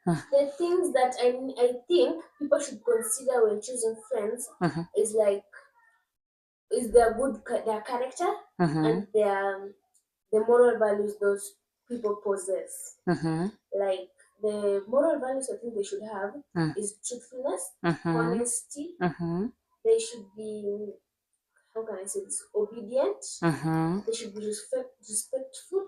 The things that I think people should consider when choosing friends is like is their character and the moral values those people possess. Like the moral values I think they should have is truthfulness, honesty. They should be, how can I say this, obedient. They should be respectful.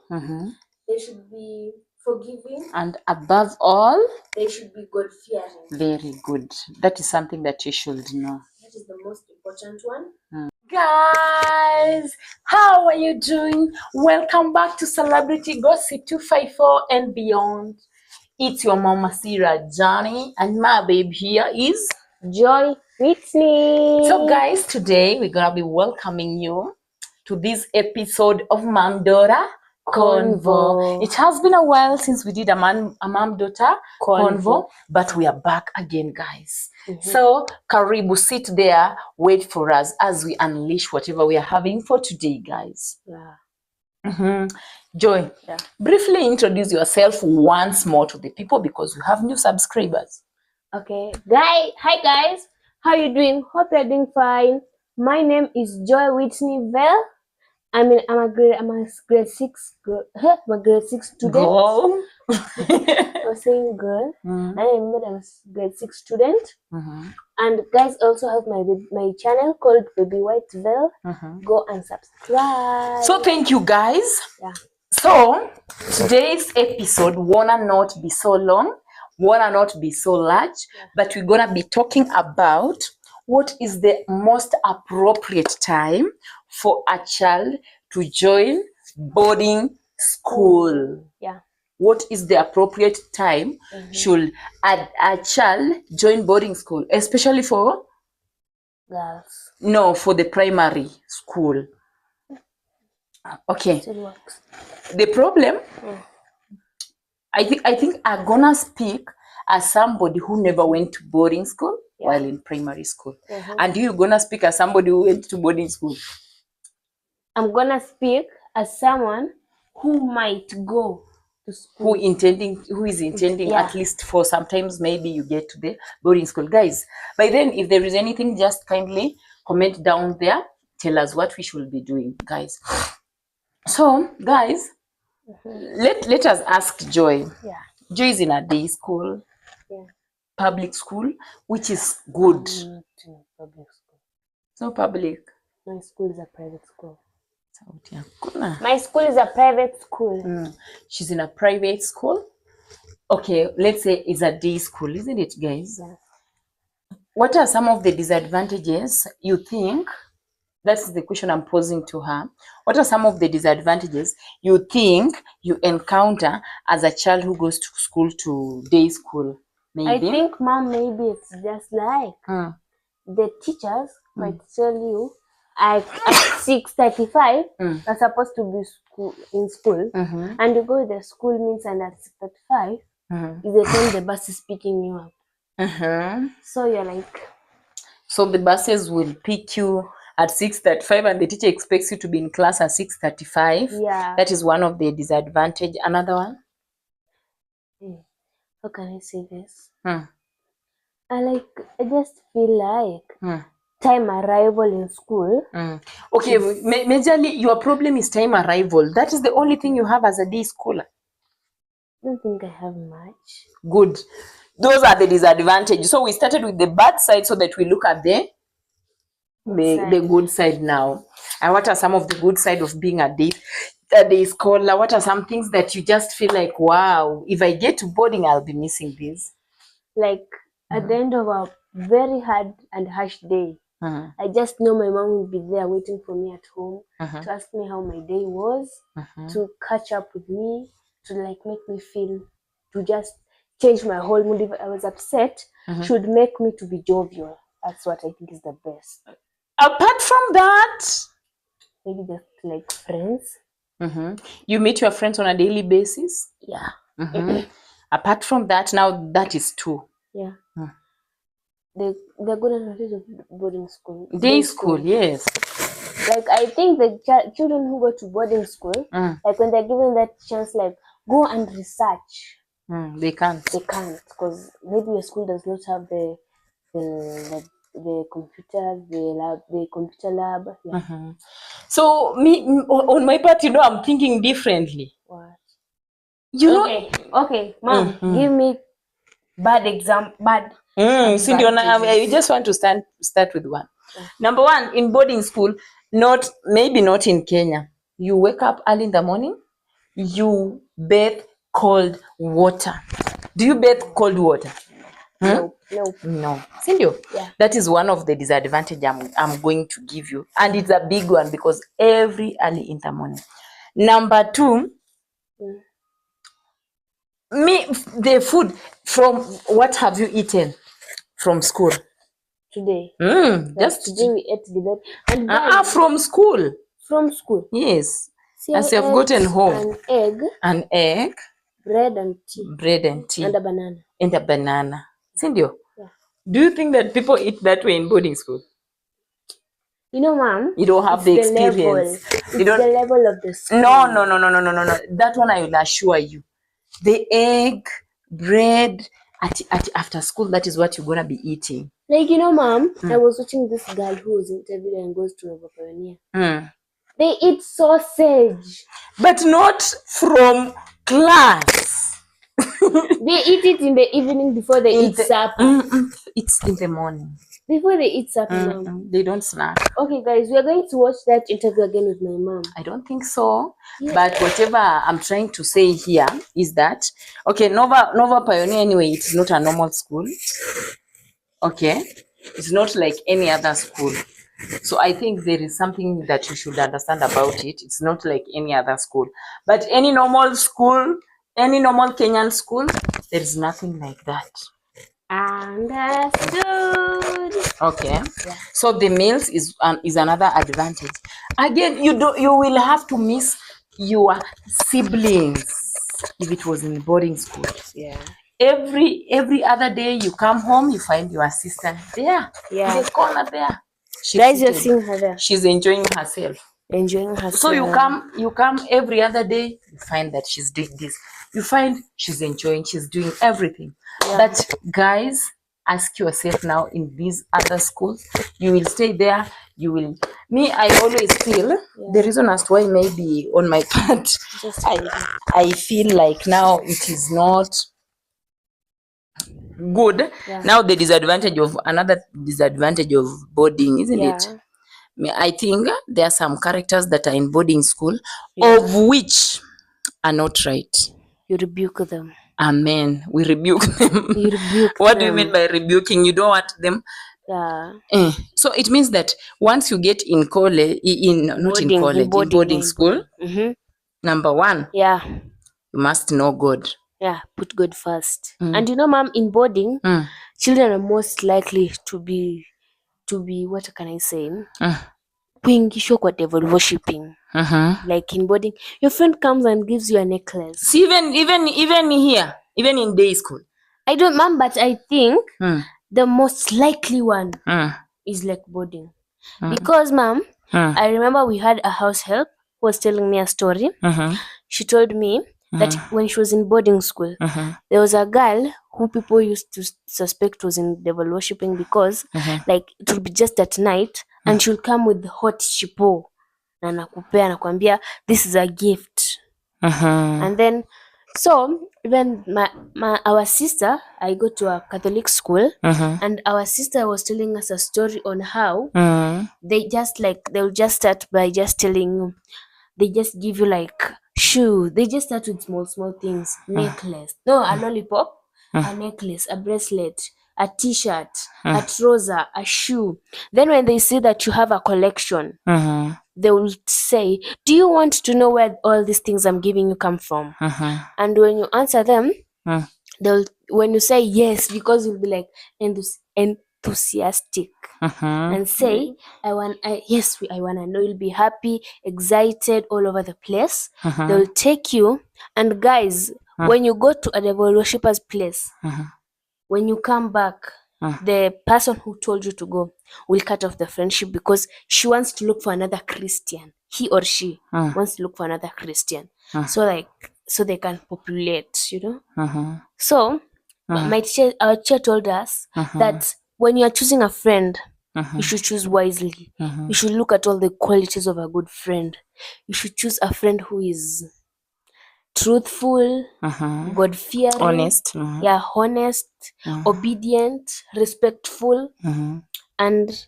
They should be forgiving. And above all, they should be God fearing. Very good. That is something that you should know. That is the most important one. Guys, how are you doing? Welcome back to Celebrity Gossip 254 and beyond. It's your mama Sira Johnny, and my babe here is Joy Whitney. So guys, today we're gonna be welcoming you to this episode of Mom Daughter Convo. It has been a while since we did a mom daughter convo, but we are back again, guys. So karibu, sit there, wait for us as we unleash whatever we are having for today, guys. Joy, briefly introduce yourself once more to the people because we have new subscribers. Okay, hi guys, how you doing? Hope you're doing fine. My name is Joy Whitney Bell. I'm a grade 6 girl. I'm a grade 6 student. Girl. I was saying girl. I remember I was grade 6 student. And guys also have my channel called Baby White Veil. Go and subscribe. So thank you guys. So today's episode wanna not be so long, wanna not be so large, but we're gonna be talking about what is the most appropriate time for a child to join boarding school. What is the appropriate time should a child join boarding school, especially for girls? No, for the primary school. Okay. The problem, I think I'm gonna speak as somebody who never went to boarding school while in primary school. And you're gonna speak as somebody who went to boarding school. I'm gonna speak as someone who might go to school. Who is intending at least for sometimes maybe you get to the boarding school. Guys, by then if there is anything, just kindly comment down there. Tell us what we should be doing, guys. So guys, let us ask Joy. Joy is in a day school, public school, which is good. I'm not in public school. It's not public. My school is a private school. My school is a private school. She's in a private school. Okay, let's say it's a day school, isn't it, guys? What are some of the disadvantages you think? That's the question I'm posing to her. What are some of the disadvantages you think you encounter as a child who goes to school, to day school? Maybe? I think, Mom, maybe it's just like the teachers might tell you at 6:35 you're supposed to be in school, and you go to the school means, and at 6:35 is the time the bus is picking you up. So you're like, so the buses will pick you at 6:35 and the teacher expects you to be in class at 6:35. That is one of the disadvantage. Another one, how can I say this? I just feel like time arrival in school. Okay, majorly your problem is time arrival. That is the only thing you have as a day schooler. I don't think I have much. Good. Those are the disadvantages. So we started with the bad side so that we look at the good side now. And what are some of the good side of being a day scholar? What are some things that you just feel like, wow, if I get to boarding, I'll be missing this? Like at the end of a very hard and harsh day, I just know my mom will be there waiting for me at home to ask me how my day was, to catch up with me, to like make me feel, to just change my whole mood. If I was upset, should make me to be jovial. That's what I think is the best. Apart from that, maybe just like friends. You meet your friends on a daily basis? Apart from that, now that is two. The good advantage of boarding school. Day school, yes. Like I think the children who go to boarding school, like when they're given that chance, like go and research. They can't. They can't, because maybe your school does not have the computer, the computer lab. Yeah. So on my part, I'm thinking differently. What? Okay, mom, give me bad example. Cindy, I just want to start with one. Yeah. Number one, in boarding school, maybe not in Kenya. You wake up early in the morning, you bathe cold water. Do you bathe cold water? No. Cindy, yeah. That is one of the disadvantages I'm going to give you. And it's a big one, because every early in the morning. Number two, the food, from what have you eaten from school? Today. Just today we ate the bed. From school. From school. Yes. As you have gotten home. An egg. Bread and tea. And a banana. Cindy, do you think that people eat that way in boarding school? Ma'am, you don't have the experience. It's the level of the school. No. That one I will assure you. The egg, bread, after school, that is what you're going to be eating. Like, ma'am, I was watching this girl who was interviewed and goes to Nova Pioneer. They eat sausage. But not from class. They eat it in the evening before they eat supper. It's in the morning. Before they eat supper, ma'am. They don't snack. Okay, guys, we are going to watch that interview again with my mom. I don't think so. Yeah. But whatever I'm trying to say here is that, okay, Nova Pioneer, anyway, it's not a normal school. Okay? It's not like any other school. So I think there is something that you should understand about it. It's not like any other school. But any normal school, any normal Kenyan school, there is nothing like that. Understood. Okay. Yeah. So the meals is another advantage. Again, you will have to miss your siblings if it was in boarding school. Yeah. Every other day you come home, you find your sister there. Yeah. In the corner there. Guys, you're seeing her there. She's enjoying herself. So you come every other day, you find that she's doing this. You find she's enjoying, she's doing everything. Yeah. But guys, ask yourself now, in these other schools, you will stay there, I always feel the reason as to why maybe on my part, I feel like now it is not good. Yeah. Now another disadvantage of boarding, isn't it? I think there are some characters that are in boarding school, of which are not right. You rebuke them. Amen. We rebuke them. What do you mean by rebuking? You don't want them? Yeah. So it means that once you get in college, in boarding school, number one, you must know God. Yeah, put God first. And ma'am, in boarding, children are most likely to be what can I say? Kuingishwa kwa devil worshipping. Like in boarding, your friend comes and gives you a necklace. See, even here, even in day school. I don't, ma'am, but I think the most likely one is like boarding. Because, ma'am, I remember we had a house help who was telling me a story. She told me that when she was in boarding school, there was a girl who people used to suspect was in devil worshipping because like it would be just at night and she'll come with hot chipo na nakupea nakwambia this is a gift. And then so even our sister, I go to a Catholic school, and our sister was telling us a story on how they'll just start by just telling you, they just give you like shoe. They just start with small things. Necklace. No, a lollipop, a necklace, a bracelet, a t-shirt, a trouser, a shoe. Then when they see that you have a collection, they will say, do you want to know where all these things I'm giving you come from? And when you answer them, when you say yes, because you'll be like enthusiastic and say, I want to know. You'll be happy, excited, all over the place. They'll take you, and guys, when you go to a devil worshipper's place, when you come back, the person who told you to go will cut off the friendship because she wants to look for another Christian. He or she wants to look for another Christian. So like so they can populate, So our teacher told us that when you are choosing a friend, you should choose wisely. You should look at all the qualities of a good friend. You should choose a friend who is truthful, God-fearing, Honest. honest, obedient, respectful, and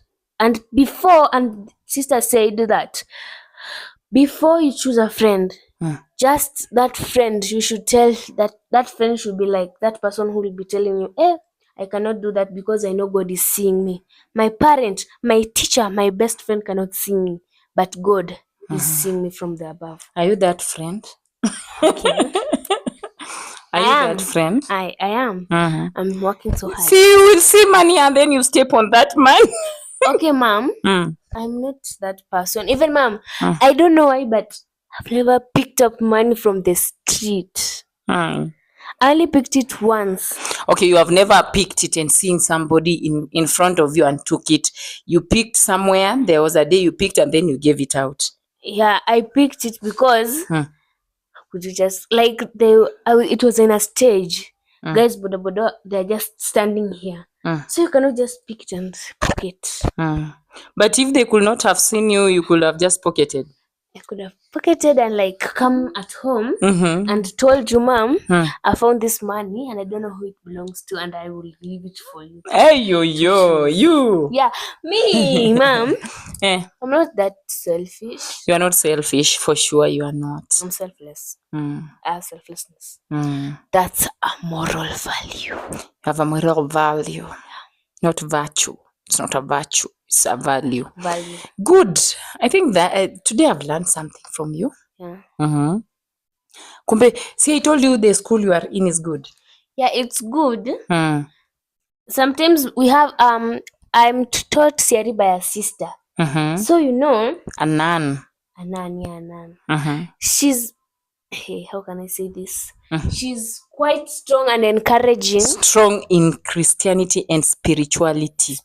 sister said that before you choose a friend, just that friend, you should tell that friend should be like that person who will be telling you, I cannot do that because I know God is seeing me. My parent, my teacher, my best friend cannot see me, but God is seeing me from the above. Are you that friend? Okay. Are you that friend? I am. I'm working so hard. See, you will see money and then you step on that man. Okay, mom. I'm not that person. Even mom, I don't know why, but I've never picked up money from the street. I only picked it once. Okay, you have never picked it and seen somebody in front of you and took it. You picked somewhere. There was a day you picked and then you gave it out. Yeah, I picked it because could you just like it was in a stage. Guys, boda, they're just standing here. So you cannot just pick it and pocket. But if they could not have seen you, you could have just pocketed. I could have pocketed and like come at home and told you, Mom, I found this money and I don't know who it belongs to and I will leave it for you. Hey, you. Yeah, me, Mom. I'm not that selfish. You are not selfish, for sure you are not. I'm selfless. I have selflessness. That's a moral value. You have a moral value, not virtue. It's not a virtue, it's a value. Good. I think that today I've learned something from you. Yeah. Kumbe, see, I told you the school you are in is good. Yeah, it's good. Sometimes we have I'm taught theory by a sister. So a nun. A nun. She's how can I say this? She's quite strong and encouraging. Strong in Christianity and spirituality.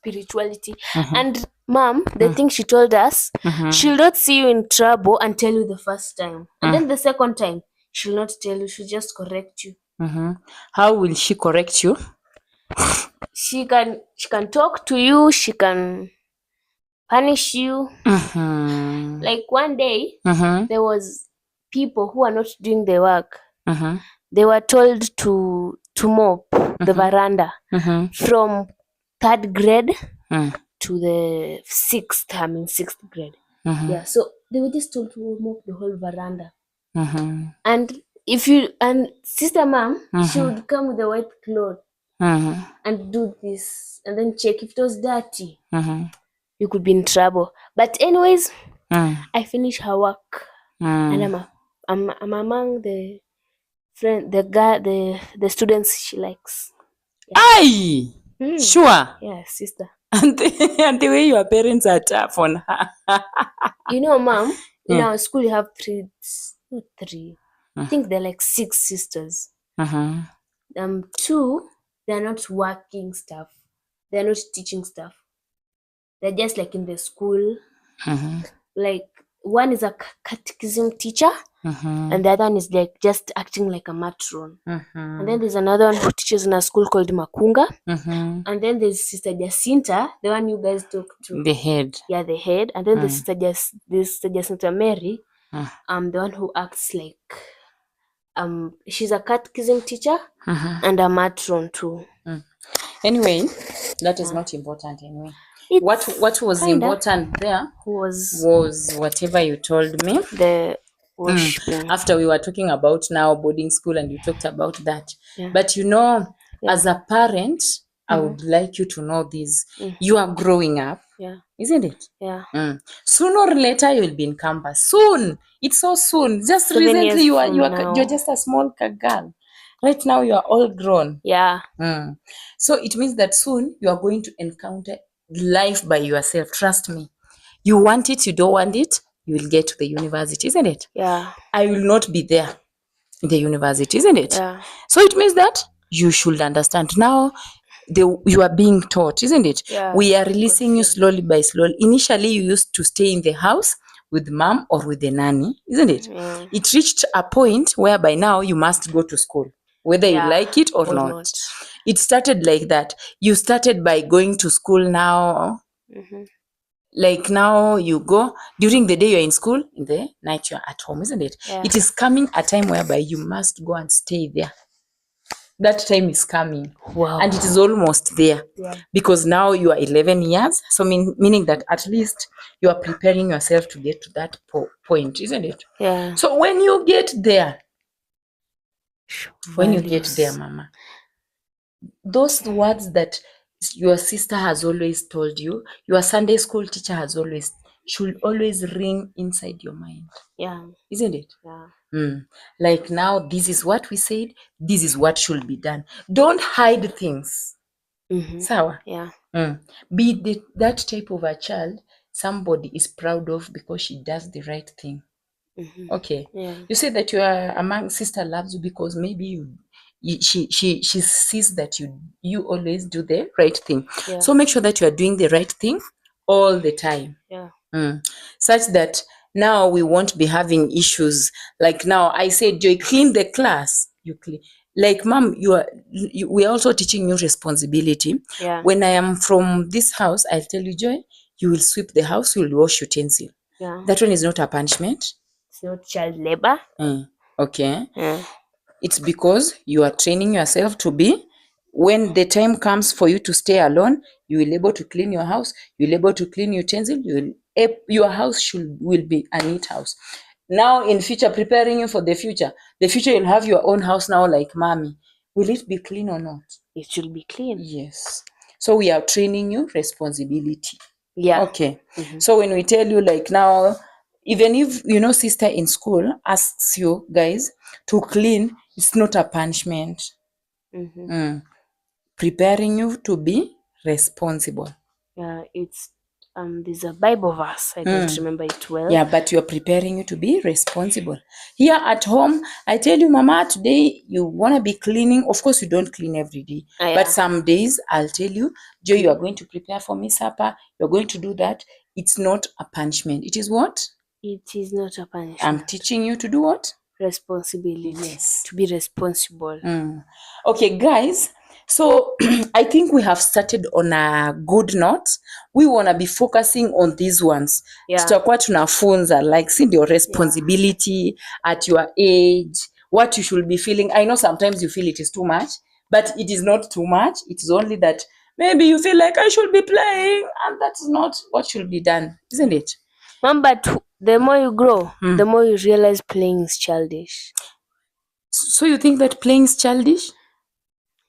And Mom, the thing she told us, she'll not see you in trouble and tell you the first time. And then the second time, she'll not tell you, she'll just correct you. How will she correct you? She can talk to you, she can punish you. Like one day, there was people who are not doing the work. They were told to mop the veranda from 3rd grade to the 6th grade. So they were just told to mop the whole veranda. And sister Mom, she would come with a white cloth and do this and then check if it was dirty. You could be in trouble. But anyways, I finished her work and I'm among the students she likes. Yeah. Aye! Sure. Yeah, sister. And the way your parents are tough on her. Mom, in our school you have three. I think they're like 6 sisters. 2, they're not working stuff. They're not teaching stuff. They're just like in the school. Like one is a catechism teacher. And the other one is like just acting like a matron. And then there's another one who teaches in a school called Makunga. And then there's Sister Jacinta, the one you guys talk to. The head. Yeah, the head. And then there's Sister Jacinta Mary, the one who acts like she's a catechism teacher and a matron too. Anyway, that is not important anyway. What was important there was whatever you told me. The worshiping. After we were talking about now boarding school and you talked about that. But as a parent, I would like you to know this. You are growing up. Isn't it? Yeah. Sooner or later you'll be in campus. Soon. It's so soon. Just recently you're just a small girl. Right now you are all grown. Yeah. So it means that soon you are going to encounter life by yourself. Trust me. You want it, you don't want it, you will get to the university, isn't it? Yeah. I will not be there in the university, isn't it? Yeah. So it means that you should understand now. You are being taught, isn't it? Yeah. We are releasing you slowly by slowly. Initially, you used to stay in the house with mom or with the nanny, isn't it? It reached a point whereby now you must go to school, whether you like it or not. It started like that. You started by going to school now. Like now you go during the day, you're in school, in the night you're at home, isn't it? It is coming a time whereby you must go and stay there. That time is coming. Wow. And it is almost there. Because now you are 11 years, so meaning that at least you are preparing yourself to get to that point, isn't it? So when you get there, mama, those words that your sister has always told you, your Sunday school teacher has always, should always ring inside your mind. Isn't it? Like now, this is what we said, this is what should be done. Don't hide things. Sawa? Be that type of a child somebody is proud of because she does the right thing. Okay. You say that your sister loves you because maybe she sees that you always do the right thing. So make sure that you are doing the right thing all the time. Such that now we won't be having issues. Like now I said, Joy, clean the class. You clean. Like, mom, we are also teaching you responsibility. When I am from this house, I'll tell you, Joy, you will sweep the house, you will wash utensil. That one is not a punishment. It's not child labor. Okay. It's because you are training yourself to be, when the time comes for you to stay alone, you will be able to clean your house, you will be able to clean utensil, your house will be a neat house. Now in future, preparing you for the future you'll have your own house now like mommy. Will it be clean or not? It should be clean. Yes. So we are training you responsibility. Okay. So when we tell you, like now, even if sister in school asks you guys to clean, it's not a punishment. Preparing you to be responsible. It's there's a Bible verse. I don't remember it well. Yeah, but you're preparing you to be responsible. Here at home, I tell you, mama, today you want to be cleaning. Of course, you don't clean every day. But some days I'll tell you, Joy, you are going to prepare for me supper. You're going to do that. It's not a punishment. It is what? It is not a punishment. I'm teaching you to do what? Responsibility. Yes. To be responsible. Okay, guys. So I think we have started on a good note. We want to be focusing on these ones. Tutakuwa tunafunza, like, see your responsibility at your age, what you should be feeling. I know sometimes you feel it is too much, but it is not too much. It is only that maybe you feel like I should be playing, and that's not what should be done, isn't it? Mom, but the more you grow, the more you realize playing is childish. So you think that playing is childish?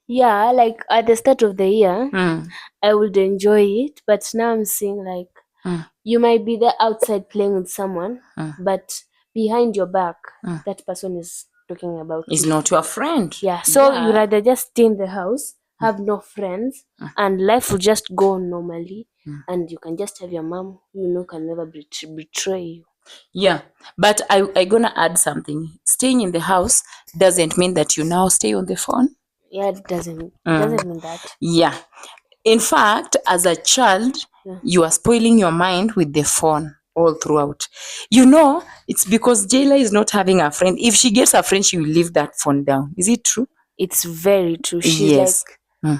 Yeah, like at the start of the year, I would enjoy it, but now I'm seeing like you might be there outside playing with someone, but behind your back, that person is talking about is not your friend. Yeah, so you rather just stay in the house, have no friends, and life will just go on normally, and you can just have your mom, can never betray you. Yeah, but I gonna add something. Staying in the house doesn't mean that you now stay on the phone. Yeah, it doesn't mean that. Yeah. In fact, as a child, you are spoiling your mind with the phone all throughout. It's because Jayla is not having a friend. If she gets a friend, she will leave that phone down. Is it true? It's very true. She's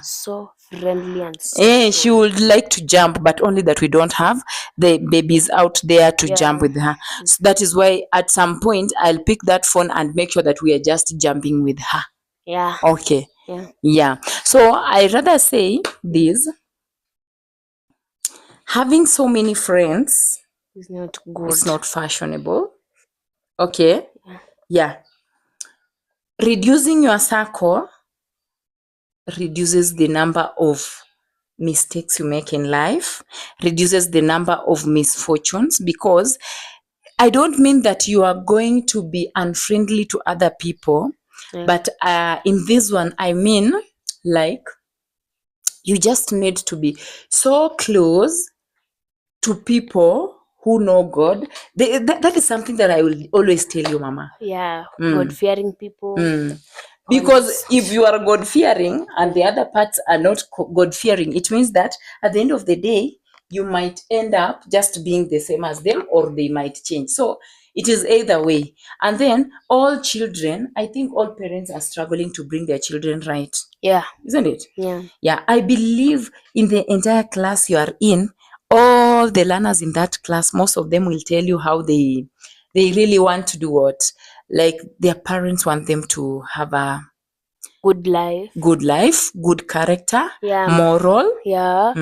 so friendly and so she would like to jump, but only that we don't have the babies out there to jump with her. So that is why at some point I'll pick that phone and make sure that we are just jumping with her. Yeah. Okay. Yeah. So I rather say this. Having so many friends is not good. It's not fashionable. Okay. Yeah. Reducing your circle reduces the number of mistakes you make in life, reduces the number of misfortunes, because I don't mean that you are going to be unfriendly to other people, but in this one, I mean, like, you just need to be so close to people who know God. That is something that I will always tell you, Mama. Yeah, God-fearing people. Because if you are God-fearing and the other parts are not God-fearing, it means that at the end of the day, you might end up just being the same as them, or they might change. So it is either way. And then all children, I think all parents are struggling to bring their children right. Yeah. Isn't it? Yeah. Yeah. I believe in the entire class you are in, all the learners in that class, most of them will tell you how they really want to do what? Like their parents want them to have a good life, good character, yeah, moral. yeah.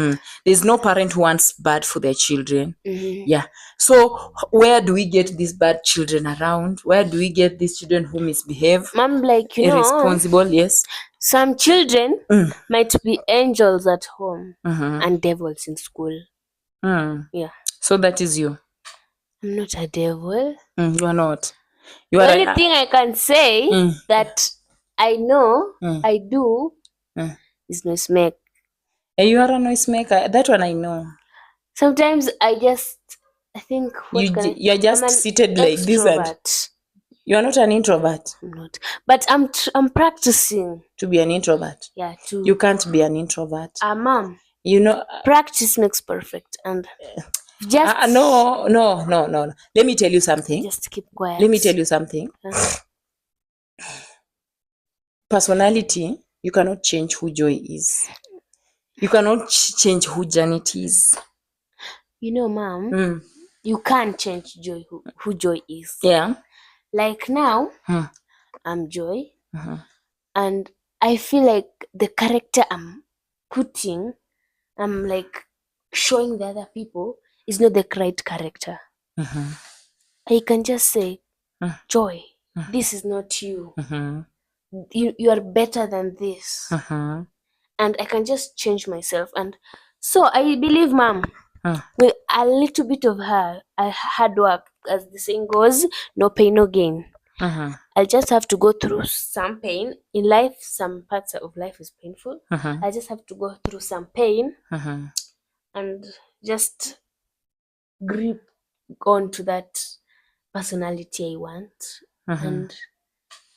There's no parent who wants bad for their children. Mm-hmm. Yeah. So where do we get these bad children around? Where do we get these children who misbehave? Mom, like, irresponsible, yes. Some children might be angels at home and devils in school. Yeah. So that is you. I'm not a devil. You are not. The only thing I can say that I know I do is noisemaker. You are a noisemaker. That one I know. Sometimes I think you are just seated like this and you are not an introvert. I'm not. But I'm practicing to be an introvert. Yeah, too. You can't be an introvert. Mom. You practice makes perfect, and just no. Let me tell you something. Just keep quiet. Let me tell you something. Personality, you cannot change who Joy is. You cannot change who Janet is. Mom, you can't change Joy who Joy is. Yeah. Like now, I'm Joy, and I feel like the character I'm putting, I'm like showing the other people is not the right character. I can just say, Joy, this is not you. You are better than this. And I can just change myself. And so I believe, Mom, with a little bit of hard work, as the saying goes, no pain, no gain. I just have to go through some pain in life. Some parts of life is painful. I just have to go through some pain and just grip on to that personality I want and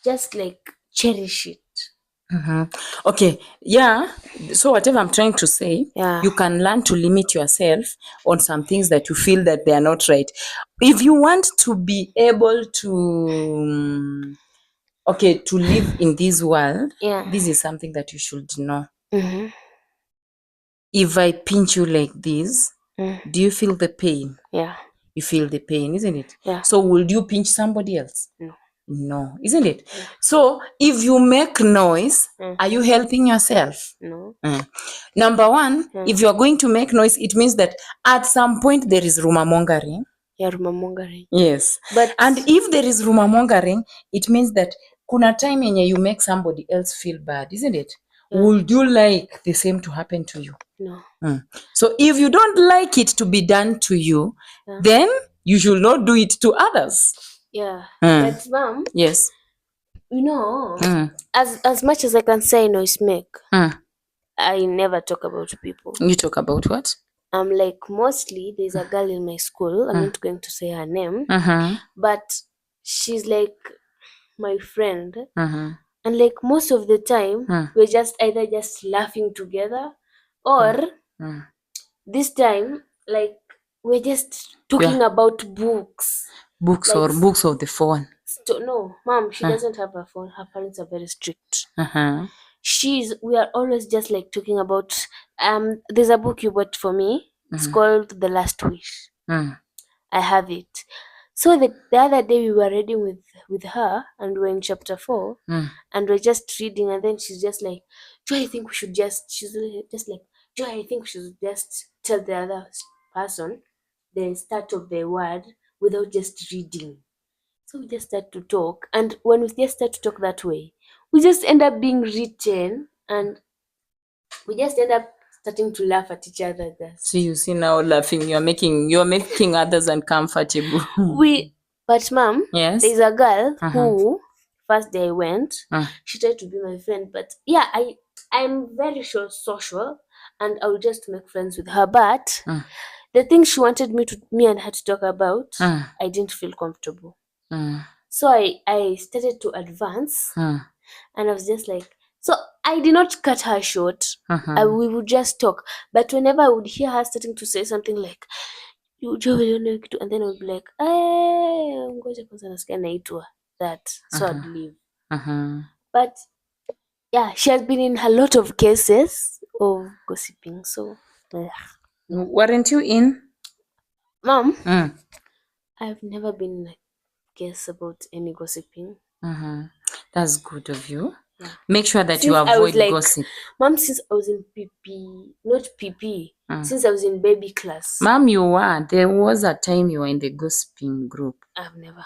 just like cherish it. Okay, yeah. So whatever I'm trying to say, you can learn to limit yourself on some things that you feel that they are not right. If you want to be able to to live in this world, this is something that you should know. If I pinch you like this, do you feel the pain? Yeah. You feel the pain, isn't it? Yeah. So will you pinch somebody else? No, isn't it? Yeah. So if you make noise, are you helping yourself? No. Number one, if you are going to make noise, it means that at some point there is rumor mongering. Yeah, rumor mongering. Yes. And if there is rumor mongering, it means that kuna time yenye you make somebody else feel bad, isn't it? Would you like the same to happen to you? No. So if you don't like it to be done to you, then you should not do it to others. Yeah. But Mom, yes, as much as I can say noisemaker, I never talk about people. You talk about what? Like mostly there's a girl in my school. I'm not going to say her name, but she's like my friend, and like most of the time we're just either just laughing together, or this time like we're just talking about books. Books like, or books of the phone. No, Mom, she doesn't have a phone. Her parents are very strict. We are always just like talking about there's a book you bought for me. It's called The Last Wish. I have it. So the other day we were reading with her, and we're in chapter 4, and we're just reading, and then she's just like, Joy, I think we should she's just like, Joy, I think we should just tell the other person the start of the word without just reading. So we just start to talk, and when we just start to talk that way, we just end up being written, and we just end up starting to laugh at each other. So you see now laughing, you're making others uncomfortable. But Mom, yes, there's a girl who first day I went, she tried to be my friend, but yeah, I'm very social, and I will just make friends with her. But the thing she wanted me and her to talk about, I didn't feel comfortable. So I started to advance, and I was just like, So I did not cut her short. We would just talk. But whenever I would hear her starting to say something like, and then I would be like, ngoja kwanza nasikia naitwa that. So I'd leave. But yeah, she has been in a lot of cases of gossiping. So weren't you in? Mom, I've never been in a case about any gossiping. That's good of you. Yeah. Make sure that Since you I was avoid like, gossip. Mom, since I was in PP, not PP, since I was in baby class. Mom, you were. There was a time you were in the gossiping group. I've never.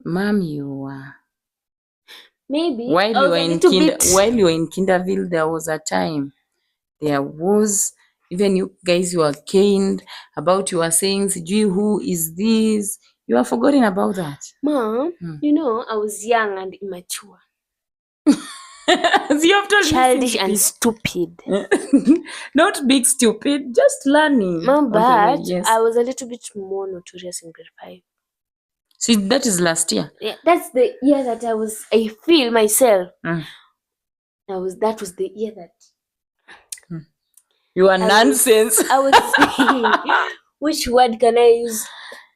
Mom, you were. Maybe while you were in Kinderville, there was a time. There was, even you guys, you were caned about, you were saying, sijui who is this? You have forgotten about that. Mom, you know, I was young and immature. So you have told childish and stupid. Not big stupid, just learning. Mom, but yes. I was a little bit more notorious in grade 5. See, that is last year. Yeah, that's the year that I feel myself. That was the year that you are nonsense. I was which word can I use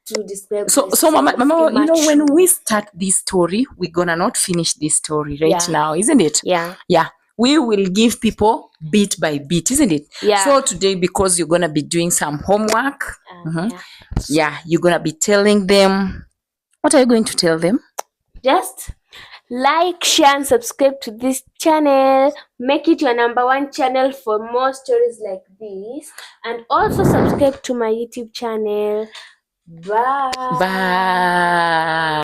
to describe? So Mama, you know, when we start this story, we're gonna not finish this story now, isn't it? Yeah. We will give people bit by bit, isn't it? Yeah. So today, because you're gonna be doing some homework, you're gonna be telling them. What are you going to tell them? Just like, share, and subscribe to this channel. Make it your #1 channel for more stories like this. And also subscribe to my YouTube channel. Bye. Bye.